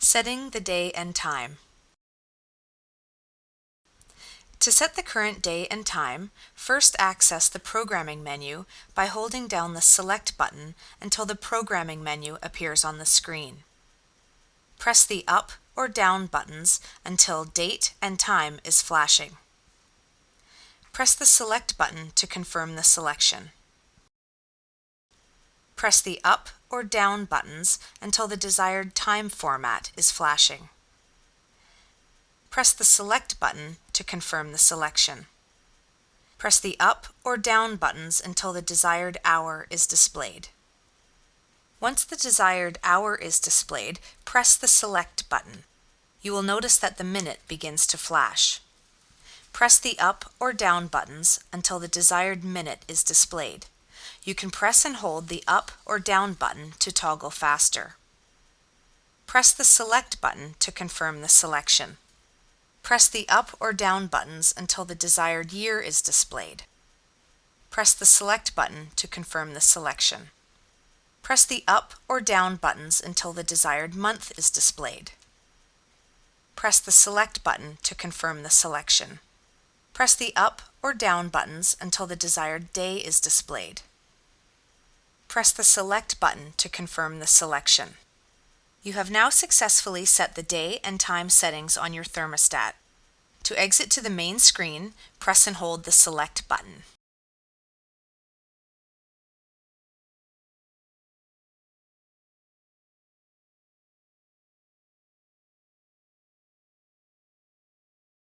Setting the day and time. To set the current day and time, first access the Programming menu by holding down the Select button until the Programming menu appears on the screen. Press the Up or Down buttons until Date and Time is flashing. Press the Select button to confirm the selection. Press the Up or Down buttons until the desired time format is flashing. Press the Select button to confirm the selection. Press the Up or Down buttons until the desired hour is displayed. Once the desired hour is displayed, press the Select button. You will notice that the minute begins to flash. Press the Up or Down buttons until the desired minute is displayed. You can press and hold the Up or Down button to toggle faster. Press the Select button to confirm the selection. Press the Up or Down buttons until the desired year is displayed. Press the Select button to confirm the selection. Press the Up or Down buttons until the desired month is displayed. Press the Select button to confirm the selection. Press the Up or Down buttons until the desired day is displayed. Press the Select button to confirm the selection. You have now successfully set the day and time settings on your thermostat. To exit to the main screen, press and hold the Select button.